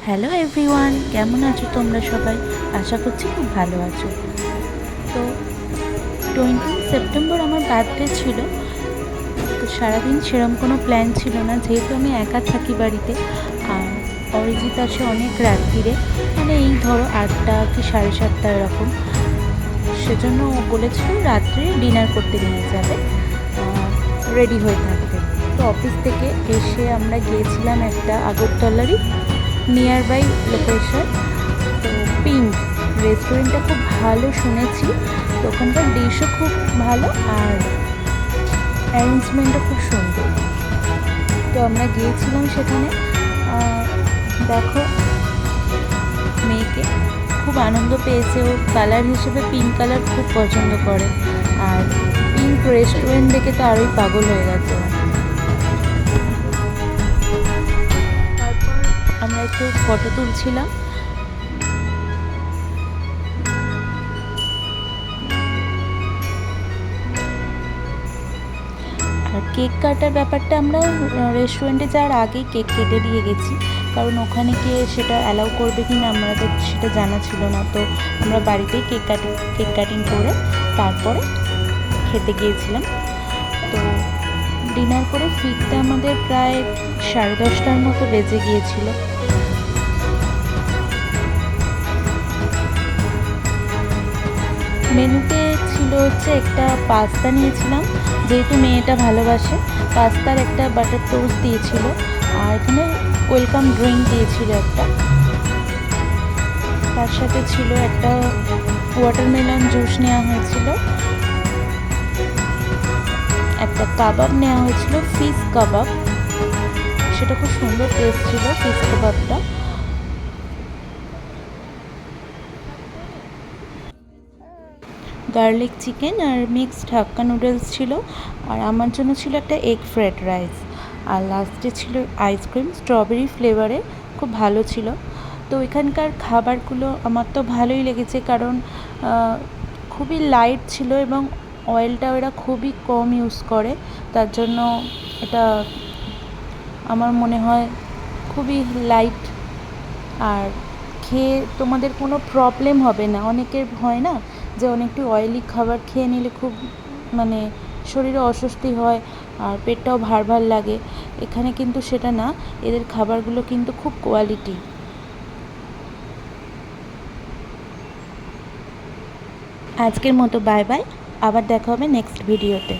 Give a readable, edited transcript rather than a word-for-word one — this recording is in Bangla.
হ্যালো এভরিওয়ান, কেমন আছো তোমরা সবাই? আশা করছি খুব ভালো আছো। তো 20 সেপ্টেম্বর আমার বার্থডে ছিল। তো সারাদিন সেরকম কোনো প্ল্যান ছিল না, যেহেতু আমি একা থাকি বাড়িতে। আর অরিজিৎ আসে অনেক রাত্রিরে, মানে এই ধরো 8টা কি 7:30 এরকম। সেজন্য ও বলেছিল রাত্রে ডিনার করতে নিয়ে যাবে, রেডি হয়ে থাকতে। তো অফিস থেকে এসে আমরা গিয়েছিলাম একটা আগরতলারই নিয়ার বাই লোকেশন। তো পিঙ্ক রেস্টুরেন্টটা খুব ভালো শুনেছি। তো ওখানকার ডিশও খুব ভালো আর অ্যারেঞ্জমেন্টও খুব সুন্দর। তো আমরা গিয়েছিলাম সেখানে। দেখো, মেয়েকে খুব আনন্দ পেয়েছে। ও কালার হিসেবে পিঙ্ক কালার খুব পছন্দ করে, আর পিঙ্ক রেস্টুরেন্ট দেখে তো আরোই পাগল হয়ে গেছে। তারপর আমরা একটু ফটো তুলছিলাম। আর কেক কাটার ব্যাপারটা আমরা রেস্টুরেন্টে যাওয়ার আগেই কেক কেটে দিয়ে গেছি, কারণ ওখানে গিয়ে সেটা অ্যালাউ করবে কি না আমাদের সেটা জানা ছিল না। তো আমরা বাড়িতেই কেক কাটিং করে তারপরে খেতে গিয়েছিলাম। তো ডিনার করে ফিরতে আমাদের প্রায় 10:30টার মতো বেজে গিয়েছিল। মেনুতে ছিল হচ্ছে একটা পাস্তা নিয়েছিলাম, যেহেতু মেয়েটা ভালোবাসে। পাস্তার একটা বাটার টোস্ট দিয়েছিল, আর এখানে ওয়েলকাম ড্রিঙ্ক দিয়েছিল একটা। তার সাথে ছিল একটা ওয়াটারমেলন জুস নেওয়া হয়েছিল, একটা কাবাব নেওয়া হয়েছিল, ফিশ কাবাব। সেটা খুব সুন্দর টেস্ট ছিল ফিশ কাবাবটা। গার্লিক চিকেন আর মিক্সড হাক্কা নুডলস ছিল, আর আমার জন্য ছিল একটা এগ ফ্রাইড রাইস। আর লাস্টে ছিল আইসক্রিম স্ট্রবেরি ফ্লেভারে, খুব ভালো ছিল। তো এখানকার খাবারগুলো আমার তো ভালোই লেগেছে, কারণ খুবই লাইট ছিল এবং অয়েলটা ওরা খুবই কম ইউজ করে। তার জন্য এটা আমার মনে হয় খুবই লাইট। আর খেয়ে তোমাদের কোনো প্রবলেম হবে না। অনেকের হয় না যে অনেকটা অয়েলি খাবার খেয়ে নিলে খুব মানে শরীরে অস্বস্তি হয় আর পেটটাও ভার ভার লাগে। এখানে কিন্তু সেটা না, এদের খাবারগুলো কিন্তু খুব কোয়ালিটি। আজকের মতো বাই বাই, আবার দেখা হবে নেক্সট ভিডিওতে।